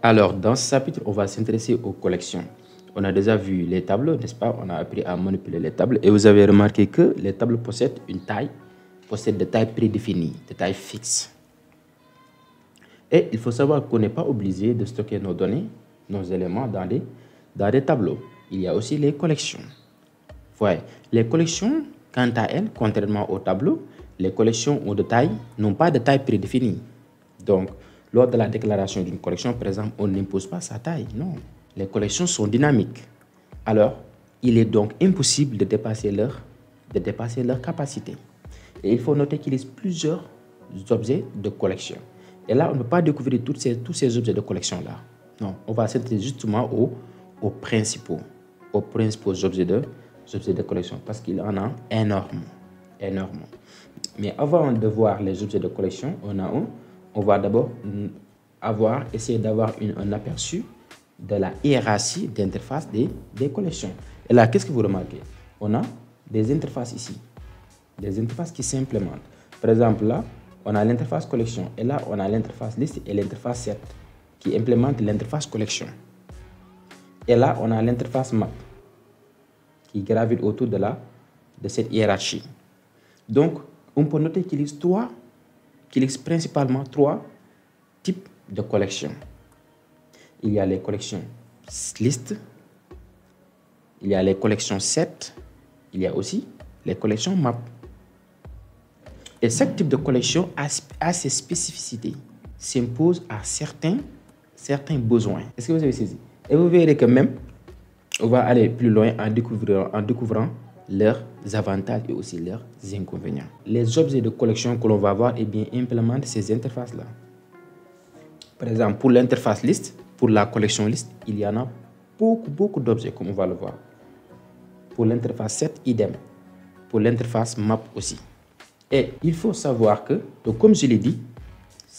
Alors, dans ce chapitre, on va s'intéresser aux collections. On a déjà vu les tableaux, n'est-ce pas? On a appris à manipuler les tables. Et vous avez remarqué que les tables possèdent une taille, possèdent des tailles prédéfinies, des tailles fixes. Et il faut savoir qu'on n'est pas obligé de stocker nos données, nos éléments dans des tableaux. Il y a aussi les collections. Voyez, les collections, quant à elles, contrairement aux tableaux, les collections n'ont pas de taille prédéfinie. Donc, lors de la déclaration d'une collection, par exemple, on n'impose pas sa taille. Non, les collections sont dynamiques. Alors, il est donc impossible de dépasser leur capacité. Et il faut noter qu'il existe plusieurs objets de collection. Et là, on ne peut pas découvrir tous ces objets de collection-là. Non, on va s'intéresser justement aux principaux objets de collection, parce qu'il en a énormément. Mais avant de voir les objets de collection, on va d'abord essayer d'avoir un aperçu de la hiérarchie d'interface des collections. Et là, qu'est-ce que vous remarquez? On a des interfaces ici, des interfaces qui s'implémentent. Par exemple, là, on a l'interface collection, et là, on a l'interface liste et l'interface set qui implémentent l'interface collection. Et là, on a l'interface map qui gravite autour de cette hiérarchie. Donc, on peut noter qu'il existe principalement trois types de collections. Il y a les collections liste, il y a les collections set, il y a aussi les collections map. Et chaque type de collection a ses spécificités, s'impose à certains besoins. Est-ce que vous avez saisi? Et vous verrez que même, on va aller plus loin en découvrant leurs avantages et aussi leurs inconvénients. Les objets de collection que l'on va voir implémentent ces interfaces-là. Par exemple, pour l'interface liste, pour la collection liste, il y en a beaucoup d'objets, comme on va le voir. Pour l'interface set, idem. Pour l'interface map aussi. Et il faut savoir que, donc comme je l'ai dit,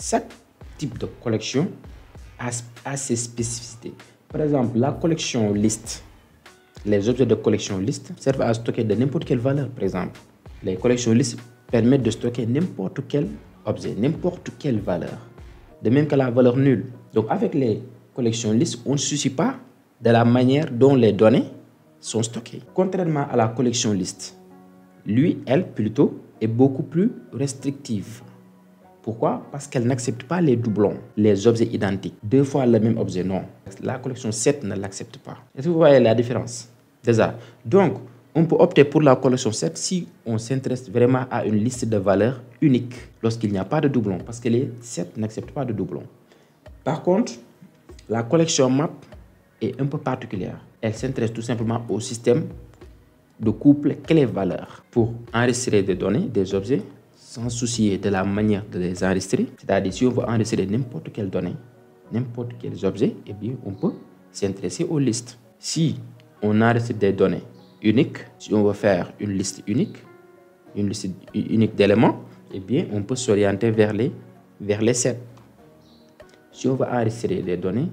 chaque type de collection a ses spécificités. Par exemple, la collection liste, les objets de collection liste servent à stocker de n'importe quelle valeur. Par exemple, les collections liste permettent de stocker n'importe quel objet, n'importe quelle valeur, de même que la valeur nulle. Donc, avec les collections liste, on ne se soucie pas de la manière dont les données sont stockées. Contrairement à la collection liste, elle, plutôt, est beaucoup plus restrictive. Pourquoi? Parce qu'elle n'accepte pas les doublons, les objets identiques. Deux fois le même objet, non. La collection set ne l'accepte pas. Est-ce que vous voyez la différence? Déjà. Donc, on peut opter pour la collection set si on s'intéresse vraiment à une liste de valeurs unique lorsqu'il n'y a pas de doublons, parce que les set n'acceptent pas de doublons. Par contre, la collection map est un peu particulière. Elle s'intéresse tout simplement au système de couple clé-valeur pour enregistrer des données, des objets, sans soucier de la manière de les enregistrer. C'est-à-dire, si on veut enregistrer n'importe quelle donnée, n'importe quel objet, on peut s'intéresser aux listes. Si on enregistre des données uniques, si on veut faire une liste unique d'éléments, on peut s'orienter vers les sets. Si on veut enregistrer des données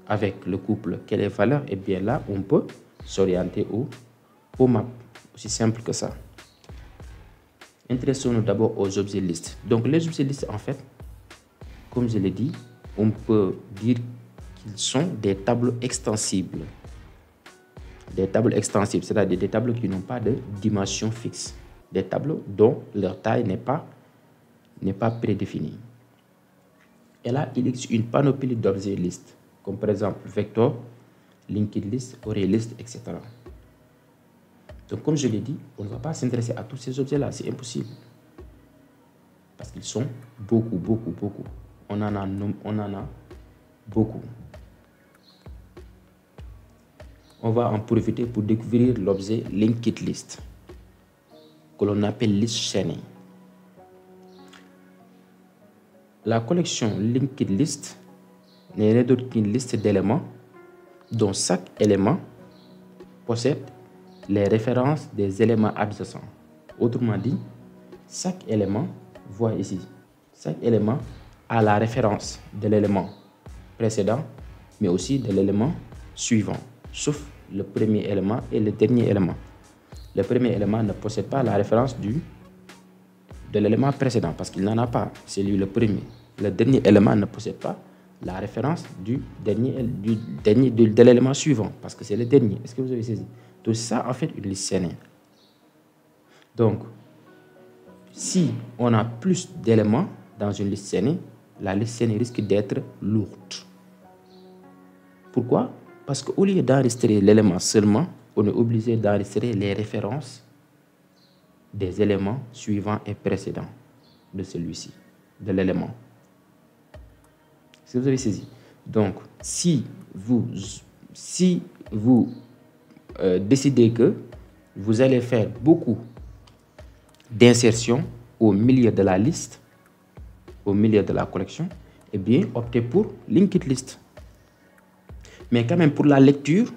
avec le couple clé-valeur, là, on peut s'orienter au map. Aussi simple que ça. Intéressons-nous d'abord aux objets listes. Donc, les objets listes, en fait, comme je l'ai dit, on peut dire qu'ils sont des tableaux extensibles. Des tableaux extensibles, c'est-à-dire des tableaux qui n'ont pas de dimension fixe. Des tableaux dont leur taille n'est pas prédéfinie. Et là, il existe une panoplie d'objets listes, comme par exemple vector, linked list, array list, etc. Donc, comme je l'ai dit, on ne va pas s'intéresser à tous ces objets-là, c'est impossible. Parce qu'ils sont beaucoup. On en a beaucoup. On va en profiter pour découvrir l'objet linked list, que l'on appelle liste chaînée. La collection linked list n'est rien d'autre qu'une liste d'éléments dont chaque élément possède les références des éléments adjacents. Autrement dit, chaque élément, voyez ici, chaque élément a la référence de l'élément précédent, mais aussi de l'élément suivant, sauf le premier élément et le dernier élément. Le premier élément ne possède pas la référence de l'élément précédent parce qu'il n'en a pas, c'est lui le premier. Le dernier élément ne possède pas la référence de l'élément suivant, parce que c'est le dernier. Est-ce que vous avez saisi? Donc, ça, en fait, une liste sénée. Donc, si on a plus d'éléments dans une liste sénée, la liste sénée risque d'être lourde. Pourquoi? Parce qu'au lieu d'enregistrer l'élément seulement, on est obligé d'enregistrer les références des éléments suivants et précédents de celui-ci, de l'élément. Est-ce que vous avez saisi? Donc, si vous décidez que vous allez faire beaucoup d'insertions au milieu de la liste, au milieu de la collection, eh bien, optez pour linked list. Mais quand même, pour la lecture,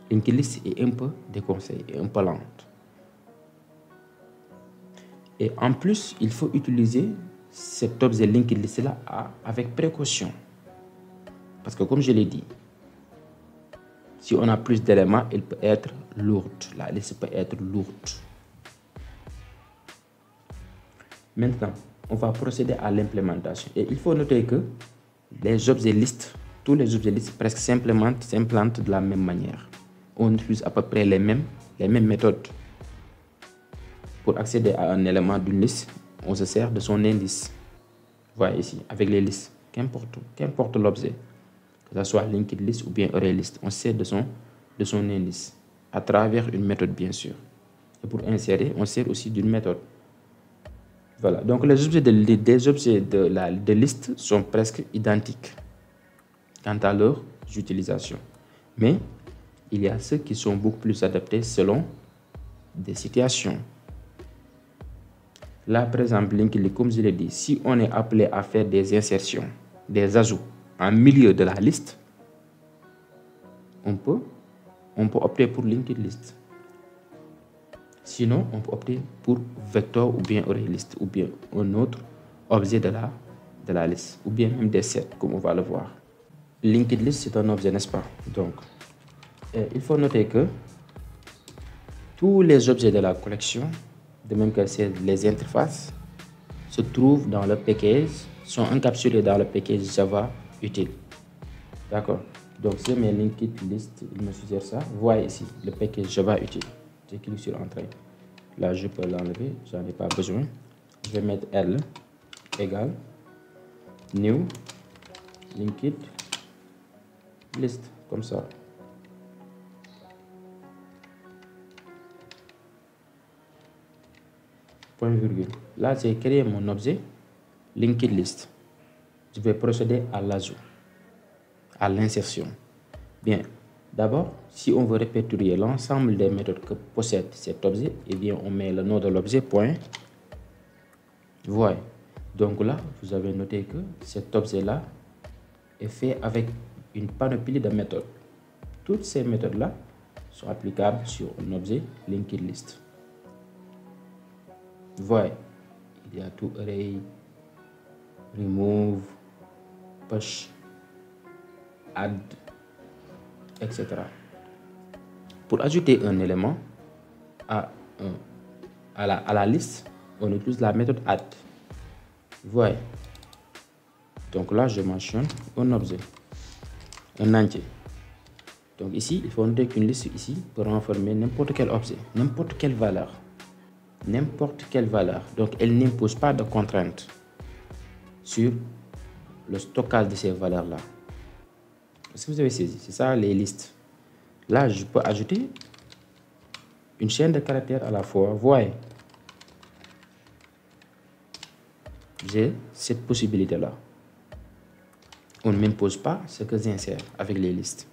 linked list est un peu déconseillé, un peu lente. Et en plus, il faut utiliser cet objet linked list là avec précaution. Parce que comme je l'ai dit, si on a plus d'éléments, il peut être lourde. La liste peut être lourde. Maintenant, on va procéder à l'implémentation. Et il faut noter que les objets listes, tous les objets listes presque s'implantent de la même manière. On utilise à peu près les mêmes méthodes. Pour accéder à un élément d'une liste, on se sert de son indice. Vous voyez ici, avec les listes, qu'importe l'objet, que ce soit linked list ou bien array list, on sert de son indice à travers une méthode, bien sûr. Et pour insérer, on sert aussi d'une méthode. Voilà, donc les objets de liste sont presque identiques quant à leur utilisation. Mais il y a ceux qui sont beaucoup plus adaptés selon des situations. Là, par exemple, linked list, comme je l'ai dit, si on est appelé à faire des insertions, des ajouts en milieu de la liste, on peut opter pour linked list. Sinon, on peut opter pour vector ou bien array list ou bien un autre objet de la liste ou bien même des sets, comme on va le voir. Linked list, c'est un objet, n'est-ce pas? Donc, il faut noter que tous les objets de la collection, de même que les interfaces, se trouvent dans le package, sont encapsulés dans le package Java utile. D'accord? Donc, c'est mes linked list, il me suggère ça. Vous voyez ici, le package Java utile. Je clique sur Entrée. Là, je peux l'enlever, j'en ai pas besoin. Je vais mettre L égale new linked list, comme ça. Point virgule. Là, j'ai créé mon objet linked list. Je vais procéder à l'ajout, à l'insertion. Bien, d'abord, si on veut répertorier l'ensemble des méthodes que possède cet objet, eh bien, on met le nom de l'objet, point. Voyez. Donc là, vous avez noté que cet objet-là est fait avec une panoplie de méthodes. Toutes ces méthodes-là sont applicables sur un objet linked list. Voyez, il y a tout array, remove, push, add, etc. Pour ajouter un élément à la liste, on utilise la méthode add. Voyez. Donc là, je mentionne un objet, un entier. Donc ici, il faut noter qu'une liste ici peut renfermer n'importe quel objet, n'importe quelle valeur. N'importe quelle valeur. Donc, elle n'impose pas de contraintes sur le stockage de ces valeurs-là. Est-ce que vous avez saisi? C'est ça les listes. Là, je peux ajouter une chaîne de caractères à la fois. Voyez. J'ai cette possibilité-là. On ne m'impose pas ce que j'insère avec les listes.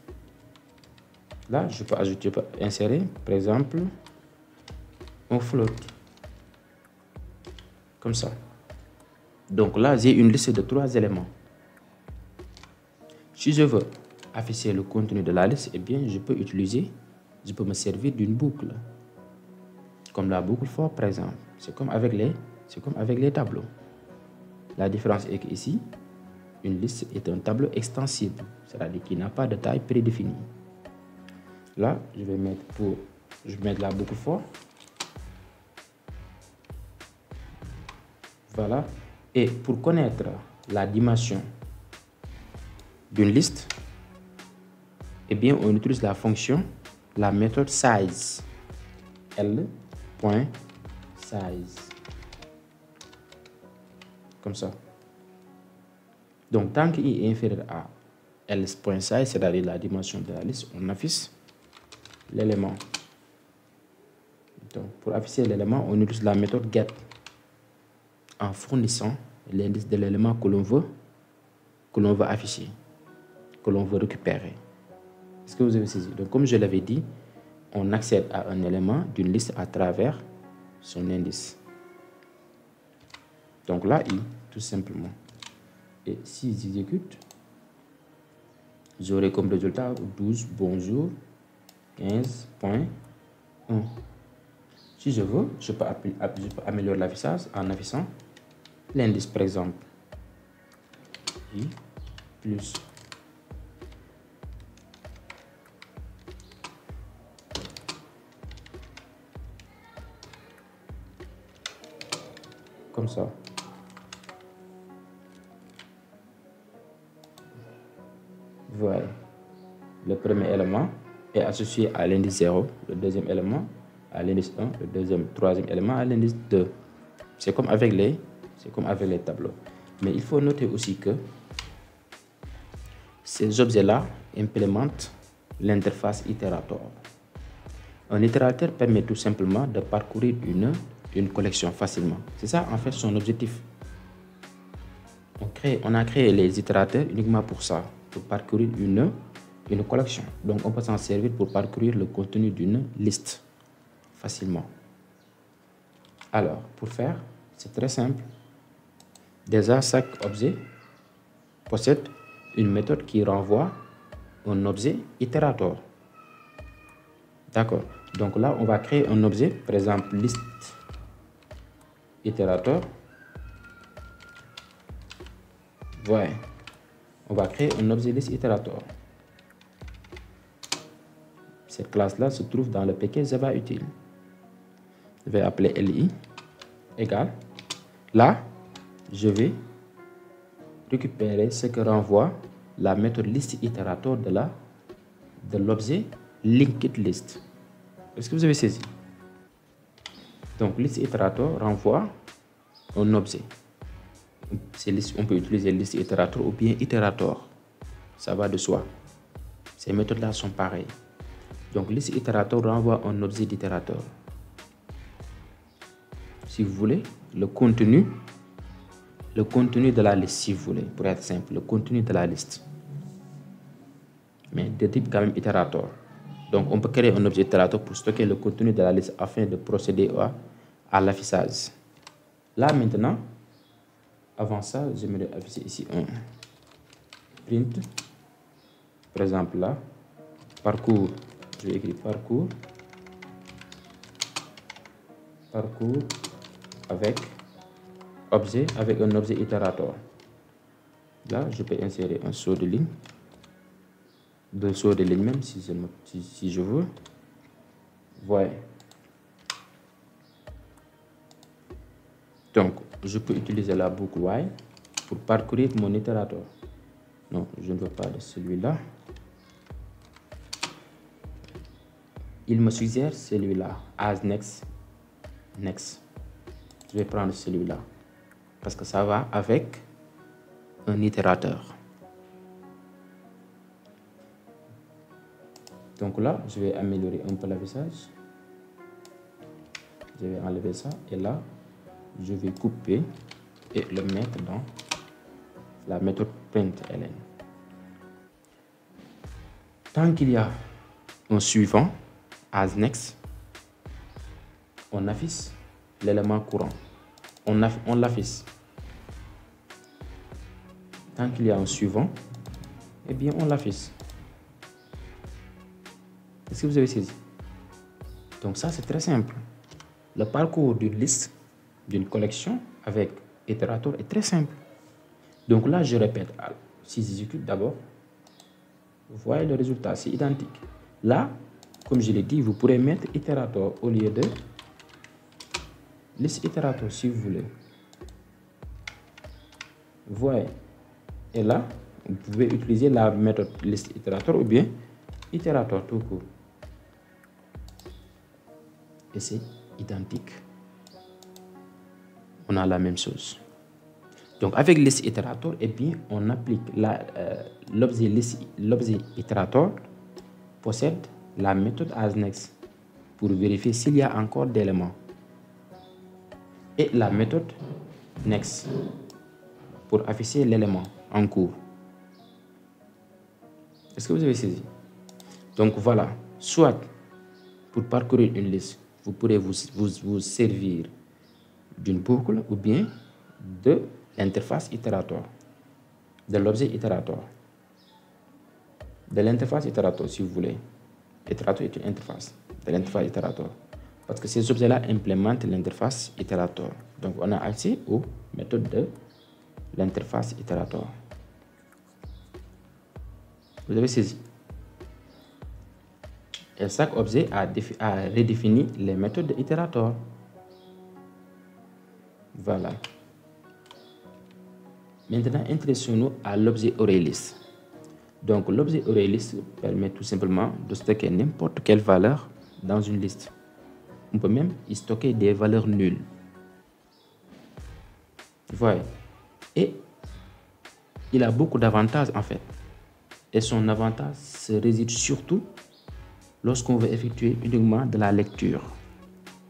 Là, je peux ajouter, insérer, par exemple, un float. Comme ça. Donc là, j'ai une liste de 3 éléments. Si je veux afficher le contenu de la liste, eh bien, je peux me servir d'une boucle. Comme la boucle for, par exemple. C'est comme avec les tableaux. La différence est qu'ici, une liste est un tableau extensible, c'est-à-dire qu'il n'a pas de taille prédéfinie. Là, je vais mettre la boucle for. Voilà. Et pour connaître la dimension d'une liste, eh bien, on utilise la fonction, la méthode size. L.size. Comme ça. Donc, tant qu'il est inférieur à L.size, c'est-à-dire la dimension de la liste, on affiche l'élément. Donc, pour afficher l'élément, on utilise la méthode get en fournissant l'indice de l'élément que l'on veut afficher, que l'on veut récupérer. Est-ce que vous avez saisi? Donc, comme je l'avais dit, on accède à un élément d'une liste à travers son indice. Donc là, I, tout simplement. Et si j'exécute, j'aurai comme résultat 12 bonjour 15.1. Si je veux, je peux améliorer l'affichage en affichant l'indice, par exemple. I plus. Comme ça. Voilà. Le premier élément est associé à l'indice 0, le deuxième élément à l'indice 1, le troisième élément à l'indice 2. C'est comme avec les tableaux. Mais il faut noter aussi que ces objets-là implémentent l'interface itérateur. Un itérateur permet tout simplement de parcourir une collection facilement. C'est ça en fait son objectif. On a créé les itérateurs uniquement pour ça, pour parcourir une collection. Donc on peut s'en servir pour parcourir le contenu d'une liste facilement. Alors pour faire, c'est très simple. Déjà, chaque objet possède une méthode qui renvoie un objet itérateur. D'accord. Donc là, on va créer un objet, par exemple liste itérateur. Voilà. On va créer un objet liste itérateur. Cette classe-là se trouve dans le paquet Java utile. Je vais appeler LI égale. Là, je vais récupérer ce que renvoie la méthode liste itérateur de l'objet linked list. Est-ce que vous avez saisi? Donc, liste itérateur renvoie un objet. On peut utiliser liste itérateur ou bien itérateur. Ça va de soi. Ces méthodes-là sont pareilles. Donc, liste itérateur renvoie un objet d'itérateur. Si vous voulez, le contenu de la liste, si vous voulez, pour être simple, le contenu de la liste. Mais de type quand même itérateur. Donc, on peut créer un objet itérateur pour stocker le contenu de la liste afin de procéder à l'affichage. Là, maintenant, avant ça, j'aimerais afficher ici un print. Par exemple, là, parcours, je vais écrire parcours avec objet, avec un objet itérateur. Là, je peux insérer un saut de ligne, deux sauts de ligne même si je veux. Voilà. Donc, je peux utiliser la boucle while pour parcourir mon itérateur. Non, je ne veux pas de celui-là. Il me suggère celui-là, as next. Je vais prendre celui-là parce que ça va avec un itérateur. Donc là, je vais améliorer un peu l'affichage. Je vais enlever ça et là, je vais couper et le mettre dans la méthode println. Tant qu'il y a un suivant, as next, on affiche l'élément courant. On l'affiche. Tant qu'il y a un suivant, eh bien on l'affiche. Est-ce que vous avez saisi? Donc ça, c'est très simple. Le parcours d'une liste, d'une collection avec itérateur est très simple. Donc là, je répète. Si j'exécute d'abord, vous voyez le résultat, c'est identique. Là, comme je l'ai dit, vous pourrez mettre itérateur au lieu de liste itérateur si vous voulez. Vous voyez. Et là, Vous pouvez utiliser la méthode liste itérateur ou bien itérateur tout court. Et c'est identique. On a la même chose. Donc avec liste itérateur, eh bien, on applique l'objet itérateur possède la méthode asNext pour vérifier s'il y a encore d'éléments. Et la méthode next pour afficher l'élément en cours. Est-ce que vous avez saisi? Donc voilà, soit pour parcourir une liste, vous pourrez vous servir d'une boucle ou bien de l'interface itérateur, de l'objet itérateur, de l'interface itérateur si vous voulez. Itérateur est une interface, de l'interface itérateur. Parce que ces objets-là implémentent l'interface itérateur. Donc on a accès aux méthodes de l'interface itérateur. Vous avez saisi? Et chaque objet a redéfini les méthodes de itérateur. Voilà. Maintenant, intéressons-nous à l'objet ArrayList. Donc l'objet ArrayList permet tout simplement de stocker n'importe quelle valeur dans une liste. On peut même y stocker des valeurs nulles. Voilà. Et il a beaucoup d'avantages en fait. Et son avantage se réside surtout lorsqu'on veut effectuer uniquement de la lecture.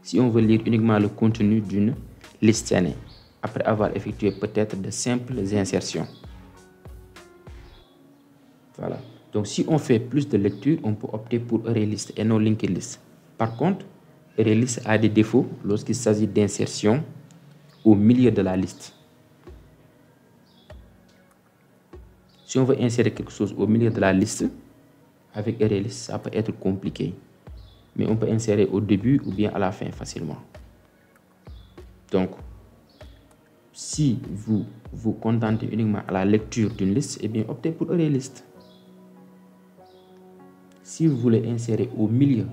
Si on veut lire uniquement le contenu d'une liste stannée, après avoir effectué peut-être de simples insertions. Voilà. Donc si on fait plus de lecture, on peut opter pour ArrayList et non linked list. Par contre, ArrayList a des défauts lorsqu'il s'agit d'insertion au milieu de la liste. Si on veut insérer quelque chose au milieu de la liste, avec ArrayList, ça peut être compliqué. Mais on peut insérer au début ou bien à la fin facilement. Donc, si vous vous contentez uniquement à la lecture d'une liste, eh bien optez pour ArrayList. Si vous voulez insérer au milieu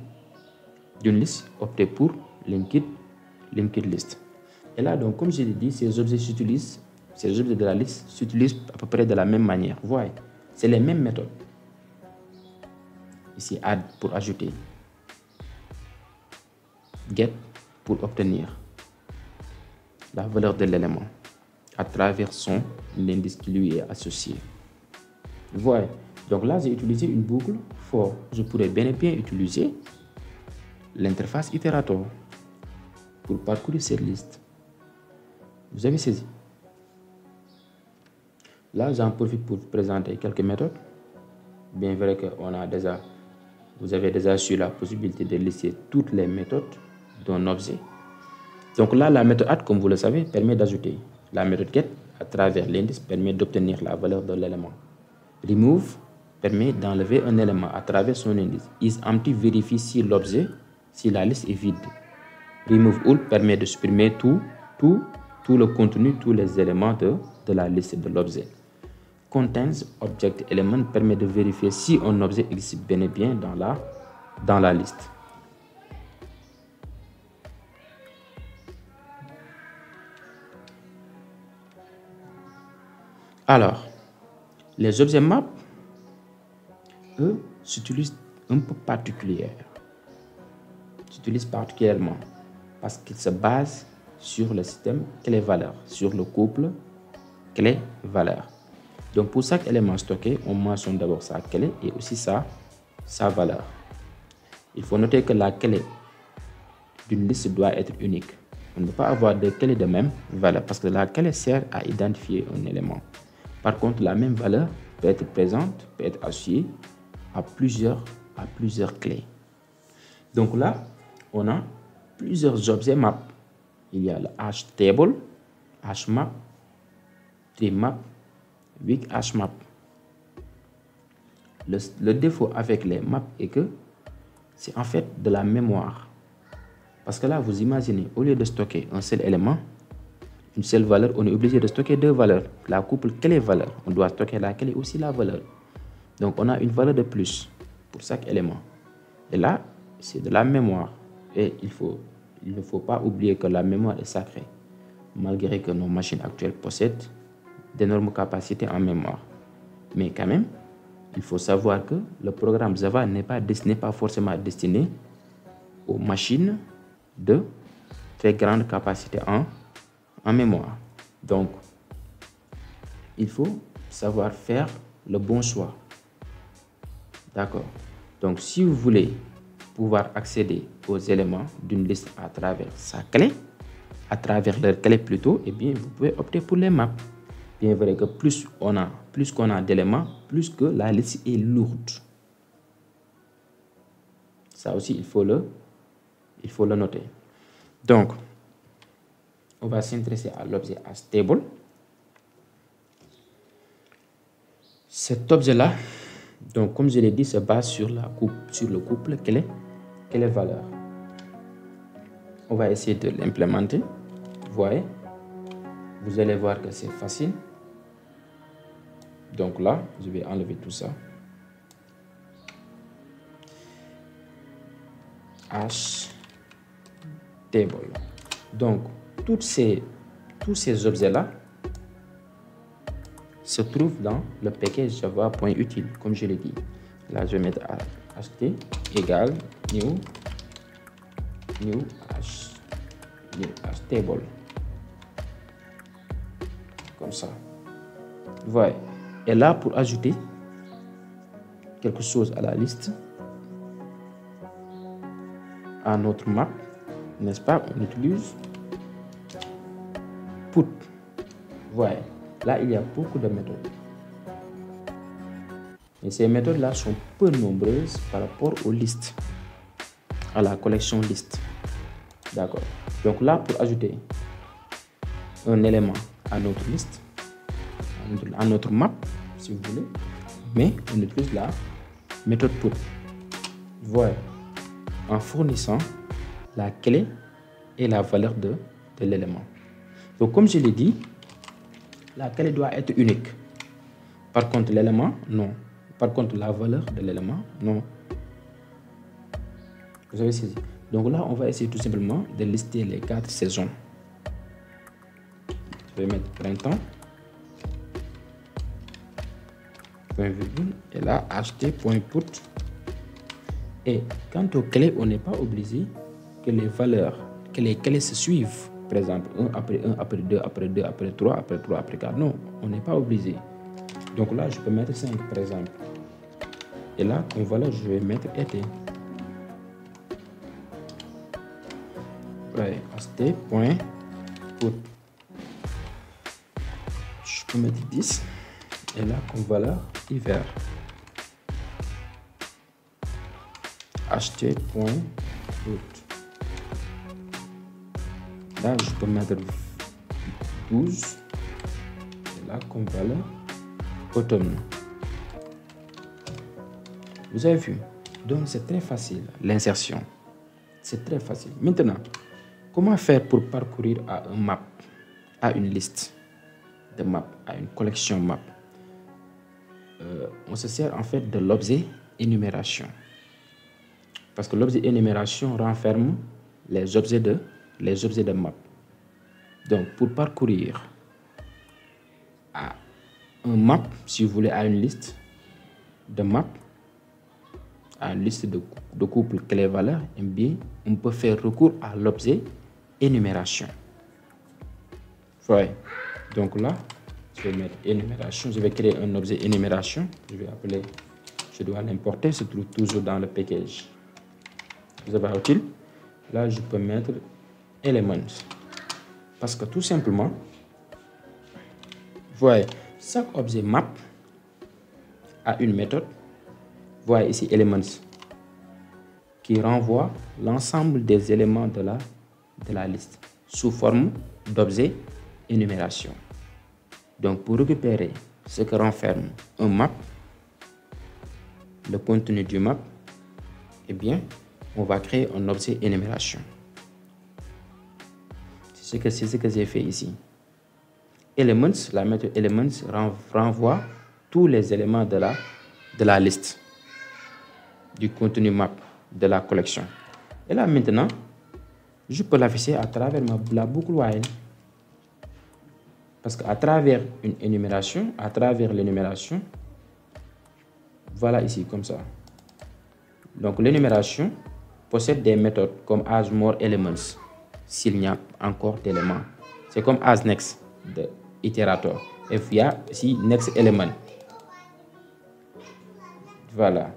d'une liste, optez pour linked list. Et là, donc, comme je l'ai dit, ces objets de la liste s'utilisent à peu près de la même manière. Vous voyez, c'est les mêmes méthodes. Ici, add pour ajouter, get pour obtenir la valeur de l'élément à travers son indice qui lui est associé. Vous voyez, donc là, j'ai utilisé une boucle for. Je pourrais bien et bien utiliser l'interface itérateur pour parcourir cette liste. Vous avez saisi? Là, j'en profite pour vous présenter quelques méthodes. Bien vrai que vous avez déjà su la possibilité de lister toutes les méthodes d'un objet. Donc là, la méthode add, comme vous le savez, permet d'ajouter. La méthode get, à travers l'indice, permet d'obtenir la valeur de l'élément. Remove permet d'enlever un élément à travers son indice. IsEmpty vérifie si la liste est vide. Remove all permet de supprimer tout le contenu, tous les éléments de la liste de l'objet. Contains object element permet de vérifier si un objet existe bien et bien dans la liste. Alors, les objets map, eux, s'utilisent un peu particulièrement parce qu'ils se basent sur le système clé-valeur, sur le couple clé-valeur. Donc pour chaque élément stocké, on mentionne d'abord sa clé et aussi sa valeur. Il faut noter que la clé d'une liste doit être unique. On ne peut pas avoir deux clés de même valeur parce que la clé sert à identifier un élément. Par contre, la même valeur peut être présente, peut être associée à plusieurs clés. Donc là, on a plusieurs objets map. Il y a le hashtable, hashmap, treemap, weakhashmap. Le défaut avec les maps est que c'est en fait de la mémoire. Parce que là, vous imaginez, au lieu de stocker un seul élément, une seule valeur, on est obligé de stocker deux valeurs. La couple clé-valeur, on doit stocker la clé aussi la valeur. Donc, on a une valeur de plus pour chaque élément. Et là, c'est de la mémoire. Et il ne faut pas oublier que la mémoire est sacrée, malgré que nos machines actuelles possèdent d'énormes capacités en mémoire. Mais quand même, il faut savoir que le programme Java n'est pas forcément destiné aux machines de très grande capacité en mémoire. Donc, il faut savoir faire le bon choix. D'accord. Donc, si vous voulez pouvoir accéder aux éléments d'une liste à travers sa clé, à travers leur clé plutôt, eh bien, vous pouvez opter pour les maps. Bien vrai que plus qu'on a d'éléments, plus que la liste est lourde. Ça aussi, il faut le noter. Donc, on va s'intéresser à l'objet hasTable. Cet objet-là, donc comme je l'ai dit, se base sur le couple clé-valeur. On va essayer de l'implémenter. Vous voyez, vous allez voir que c'est facile. Donc là, je vais enlever tout ça. hasTable. Donc, tous ces objets-là se trouvent dans le package java.util, comme je l'ai dit. Là, je vais mettre ht égale new hasTable. Comme ça. Vous voyez. Et là, pour ajouter quelque chose à la liste, à notre map, n'est-ce pas, on utilise put. Voilà. Là, il y a beaucoup de méthodes. Et ces méthodes-là sont peu nombreuses par rapport aux listes, à la collection liste. D'accord. Donc là, pour ajouter un élément à notre liste, à notre map, si vous voulez, mais on utilise la méthode put. Voilà. En fournissant la clé et la valeur de l'élément. Donc, comme je l'ai dit, la clé doit être unique. Par contre, l'élément, non. Par contre, la valeur de l'élément, non. Vous avez saisi. Donc là, on va essayer tout simplement de lister les 4 saisons. Je vais mettre printemps. Point virgule. Et là, ht.put. Et quant aux clés, on n'est pas obligé que les valeurs, que les clés se suivent. Par exemple, 1 après 1, après 2, après 2, après 3, après 3, après 4. Non, on n'est pas obligé. Donc là, je peux mettre 5 par exemple. Et là, comme valeur, je vais mettre été. Ouais, ht.put. Je peux mettre 10. Et là, comme valeur, hiver. ht.put. Là, je peux mettre 12. Et là, comme valeur, automne. Vous avez vu? Donc, c'est très facile, l'insertion. C'est très facile. Maintenant, comment faire pour parcourir à un map, à une liste de maps, à une collection map? On se sert en fait de l'objet énumération. Parce que l'objet énumération renferme les objets de map. Donc, pour parcourir à un map, si vous voulez, à une liste de maps, à une liste de couples clé-valeur, eh bien, on peut faire recours à l'objet énumération. Ouais. Donc là, je vais mettre énumération. Je vais créer un objet énumération. Je dois l'importer. Se trouve toujours dans le package. Vous avez utile. Là, je peux mettre elements. Parce que tout simplement, voyez, chaque objet map a une méthode. Voyez ici elements qui renvoie l'ensemble des éléments de la liste sous forme d'objet énumération. Donc, pour récupérer ce que renferme un map, le contenu du map, eh bien, on va créer un objet énumération. C'est ce que j'ai fait ici. Elements, la méthode elements renvoie tous les éléments de la liste, du contenu map de la collection. Et là maintenant, je peux l'afficher à travers la boucle while. Parce qu'à travers une énumération, à travers l'énumération, Voilà ici, comme ça. Donc, l'énumération possède des méthodes comme asMoreElements, s'il n'y a encore d'éléments. C'est comme asNext de itérateur. Et il y a ici nextElement. Voilà.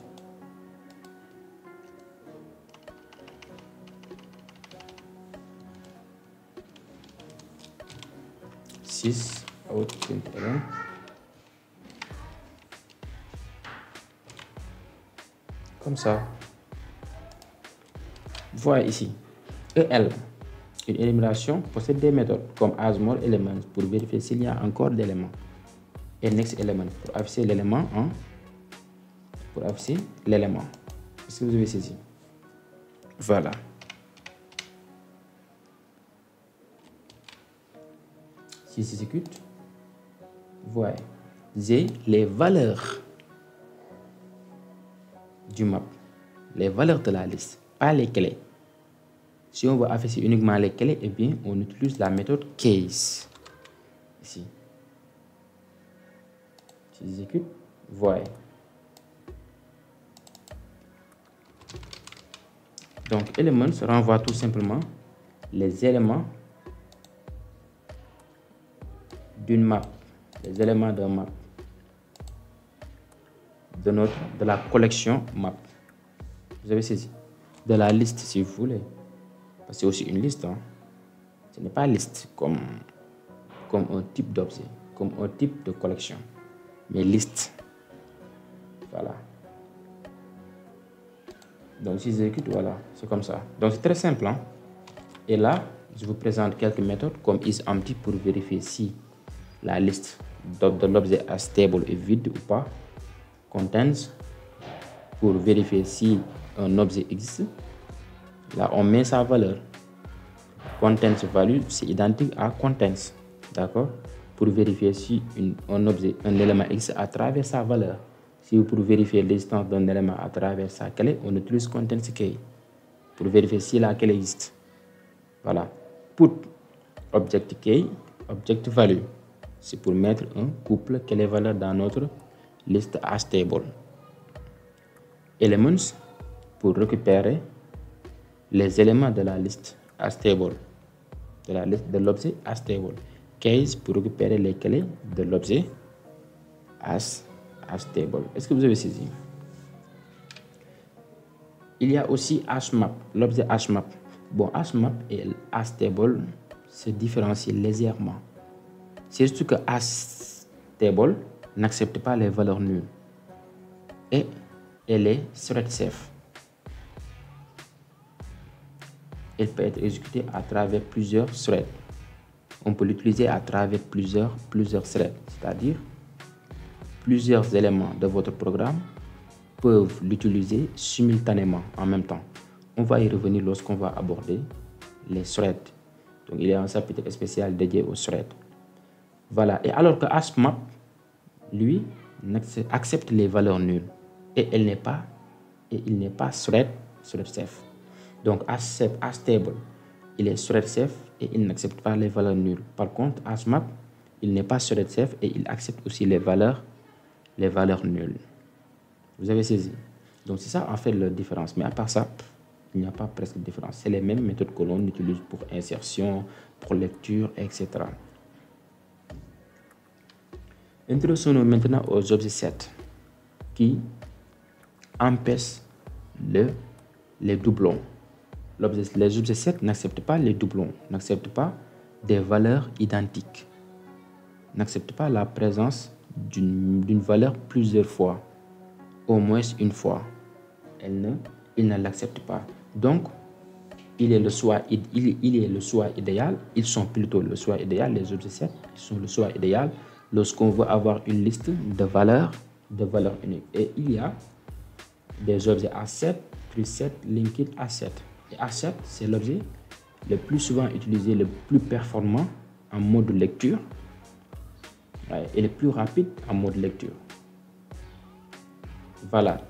Out.element. Comme ça. Voilà ici. EL. Une énumération possède des méthodes comme asMoreElements pour vérifier s'il y a encore d'éléments. Et nextElement pour afficher l'élément en. Pour afficher l'élément. Est-ce que vous avez saisi? Voilà. Si j'exécute, voyez, j'ai les valeurs du map, les valeurs de la liste, pas les clés. Si on veut afficher uniquement les clés, eh bien, on utilise la méthode case. Ici. Si j'exécute, voyez. Donc, Elements renvoie tout simplement les éléments d'une map, les éléments d'un map, de la collection map. Vous avez saisi? De la liste, si vous voulez. Parce que c'est aussi une liste. Hein. Ce n'est pas liste comme un type d'objet, comme un type de collection, mais liste. Voilà. Donc, si j'exécute, voilà, c'est comme ça. Donc, c'est très simple. Hein. Et là, je vous présente quelques méthodes comme isEmpty pour vérifier si la liste de l'objet asTable est vide ou pas. Contains pour vérifier si un objet existe. Là, on met sa valeur. Contains value, c'est identique à contains. D'accord? Pour vérifier si un élément existe à travers sa valeur. Si pour vérifier l'existence d'un élément à travers sa clé, on utilise contains key. Pour vérifier si la clé existe. Voilà. Put object key, object value. C'est pour mettre un couple clé valeur dans notre liste asTable. Elements pour récupérer les éléments de la liste asTable, de la liste de l'objet asTable. Case pour récupérer les clés de l'objet asTable. Est-ce que vous avez saisi? Il y a aussi hashmap, l'objet hashmap. Bon, hashmap et asTable se différencient légèrement. C'est juste que asTable n'accepte pas les valeurs nulles et elle est thread safe. Elle peut être exécutée à travers plusieurs threads. On peut l'utiliser à travers plusieurs threads, c'est-à-dire plusieurs éléments de votre programme peuvent l'utiliser simultanément en même temps. On va y revenir lorsqu'on va aborder les threads. Donc, il y a un chapitre spécial dédié aux threads. Voilà. Et alors que hashmap, lui, accepte les valeurs nulles et il n'est pas thread safe. Donc, asTable, il est thread safe et il n'accepte pas les valeurs nulles. Par contre, hashmap, il n'est pas thread safe et il accepte aussi les valeurs nulles. Vous avez saisi? Donc, c'est ça en fait la différence. Mais à part ça, il n'y a pas presque de différence. C'est les mêmes méthodes que l'on utilise pour insertion, pour lecture, etc. Introduisons-nous maintenant aux objets sets qui empêchent les doublons. Les objets sets n'acceptent pas les doublons, n'acceptent pas des valeurs identiques, n'acceptent pas la présence d'une valeur plusieurs fois, au moins une fois. Ils ne l'acceptent pas. Donc, il est le choix idéal. Ils sont plutôt le choix idéal. Les objets sets, ils sont le choix idéal lorsqu'on veut avoir une liste de valeurs uniques. Et il y a des objets asset, preset, linked asset. Et asset, c'est l'objet le plus souvent utilisé, le plus performant en mode lecture et le plus rapide en mode lecture. Voilà.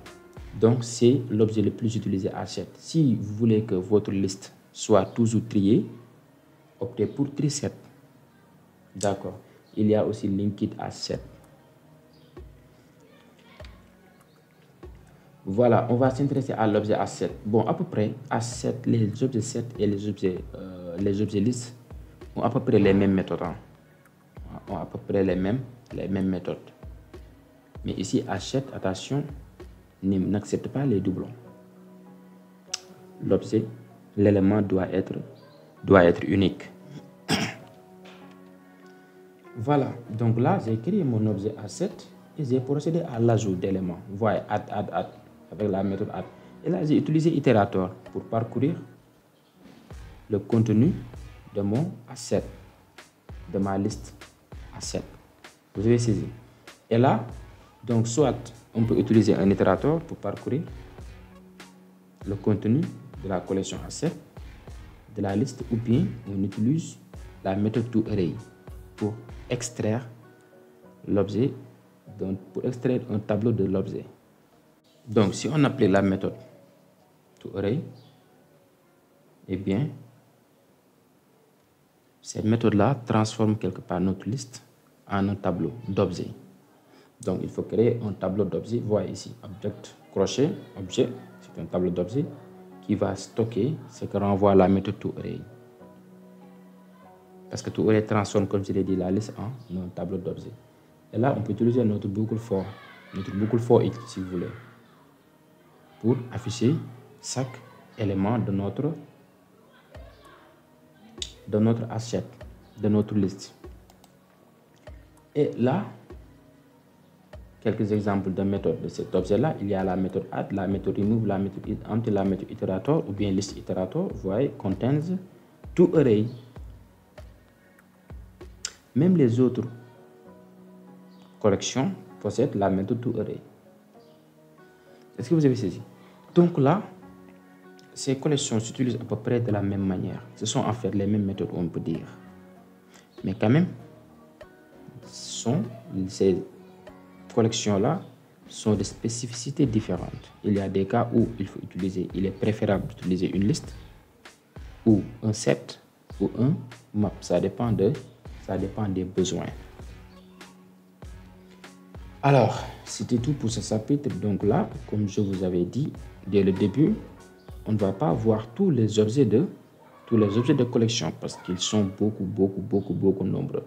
Donc, c'est l'objet le plus utilisé asset. Si vous voulez que votre liste soit toujours triée, optez pour preset. D'accord. Il y a aussi linked asset. Voilà, on va s'intéresser à l'objet A7. Bon, à peu près, A7, les objets 7 et les objets listes ont à peu près les mêmes méthodes. Hein. Ont à peu près les mêmes méthodes. Mais ici, A7, attention, n'accepte pas les doublons. L'objet, l'élément doit être unique. Voilà, donc là, j'ai créé mon objet A7 et j'ai procédé à l'ajout d'éléments. Voyez, add, avec la méthode add. Et là, j'ai utilisé itérateur pour parcourir le contenu de mon A7, de ma liste A7. Vous avez saisi. Et là, donc, soit on peut utiliser un itérateur pour parcourir le contenu de la collection A7, de la liste, ou bien on utilise la méthode toArray pour extraire l'objet, pour extraire un tableau de l'objet. Donc, si on applique la méthode toArray, eh bien, cette méthode-là transforme quelque part notre liste en un tableau d'objets. Donc, il faut créer un tableau d'objets. Voyez ici, object crochet, objet, c'est un tableau d'objets qui va stocker ce que renvoie la méthode toArray. Parce que toArray transforme, comme je l'ai dit, la liste en un tableau d'objets. Et là, on peut utiliser notre boucle for si vous voulez, pour afficher chaque élément de notre assiette, de notre liste. Et là, quelques exemples de méthodes de cet objet-là. Il y a la méthode add, la méthode remove, la méthode empty, la méthode itérateur ou bien liste itérateur. Vous voyez, contains toArray. Même les autres collections possèdent la méthode toArray. Est-ce que vous avez saisi? Donc là, ces collections s'utilisent à peu près de la même manière. Ce sont en fait les mêmes méthodes, on peut dire. Mais quand même, ces collections-là sont des spécificités différentes. Il y a des cas où il est préférable d'utiliser une liste, ou un set, ou un map. Ça dépend des besoins. Alors, c'était tout pour ce chapitre. Donc là, comme je vous avais dit dès le début, on ne va pas voir tous les objets de collection parce qu'ils sont beaucoup nombreux.